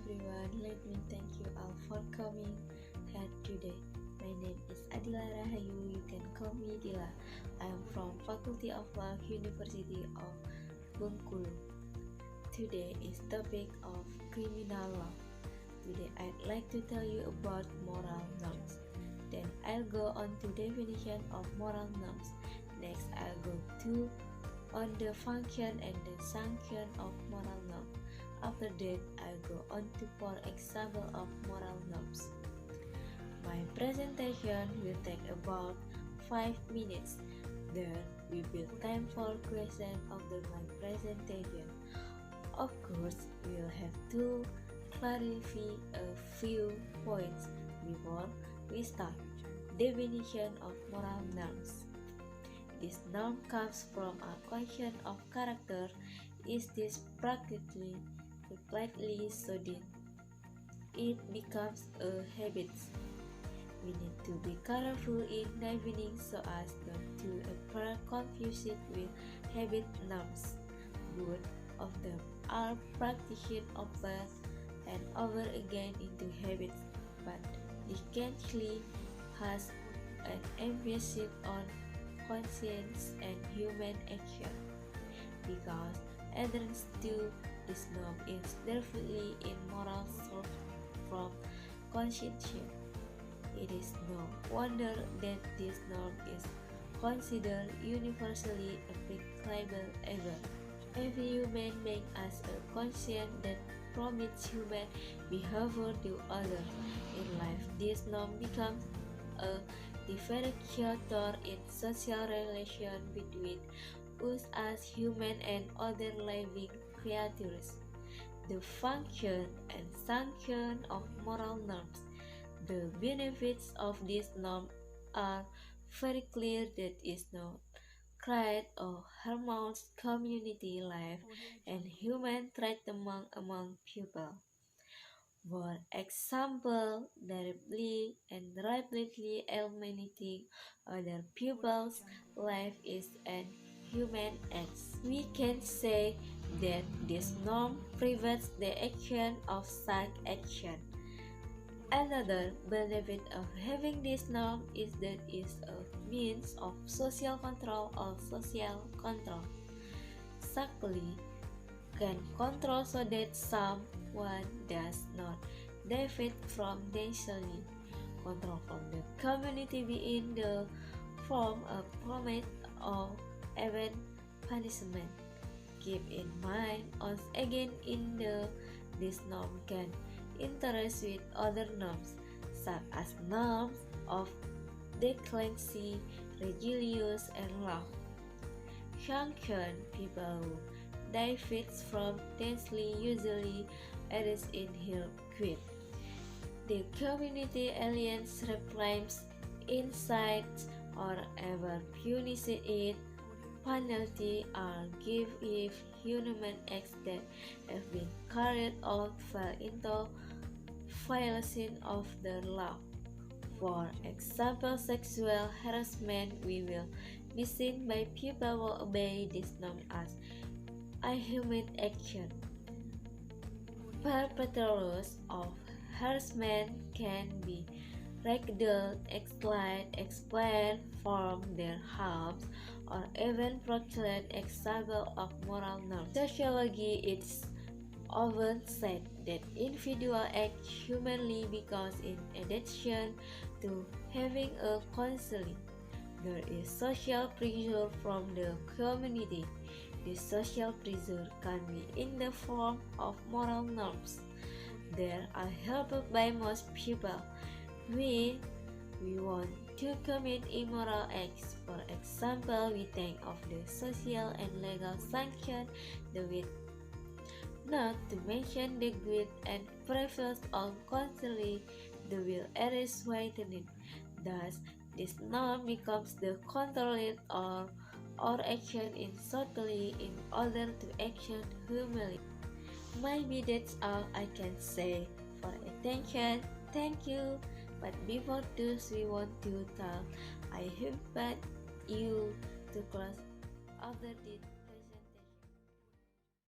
everyone, let me thank you all for coming here today. My name is Adilla Rahayu, you can call me Dila. I am from Faculty of Law, University of Bengkulu. Today is topic of criminal law. Today I'd like to tell you about moral norms. Then I'll go on to definition of moral norms. Next I'll go to on the function and the sanction of moral norm. After that, I'll go on to for example of moral norms. My presentation will take about 5 minutes. Then we will time for question after my presentation. Of course, we'll have to clarify a few points before we start. Definition of moral norms. This norm comes from a question of character. Is this practically so that it becomes a habit? We need to be careful in defining so as not to confuse it with habit norms. Both of them are practiced over and over again into habits, but distinctly has an emphasis on conscience and human action, because adherence to this norm is definitely in moral source from conscience. It is no wonder that this norm is considered universally applicable ever. Every human being has a conscience that permits human behavior to others. In life, this norm becomes a differentiator in social relations between us as human and other living creatures. The function and sanction of moral norms. The benefits of this norm are very clear. That is not create or harmonious community life and human treatment among people. For example, directly and rapidly eliminating other people's life is an human act. We can say that this norm prevents the action of such action. Another benefit of having this norm is that it is a means of social control or social control. Exactly can control so that someone does not deviate from destiny. Control from the community being the form of promise or even punishment. Keep in mind once again this norm can interact with other norms, such as norms of decency, religious, and law. Sanction people who deviate from densely usually arrest in here quit. The community alliance reclaims insights or ever punish it. Penalty are given if human acts that have been carried out fall into violation of the law. For example, sexual harassment will be seen by people who obey this norm as a human action. Perpetrators of harassment can be ridiculed, expelled from their homes, or even proclaimed example of moral norms. Sociology is often said that individuals act humanly because in addition to having a counseling, there is social pressure from the community. This social pressure can be in the form of moral norms that are held by most people. We want to commit immoral acts. For example, we think of the social and legal sanction, the with not to mention the guilt and preface on counseling, the will arrest whitening. Thus, this norm becomes the controlled or action in subtly in order to action humanly. Maybe that's all I can say. For attention, thank you. But before this, we want to tell I invite you to close after this.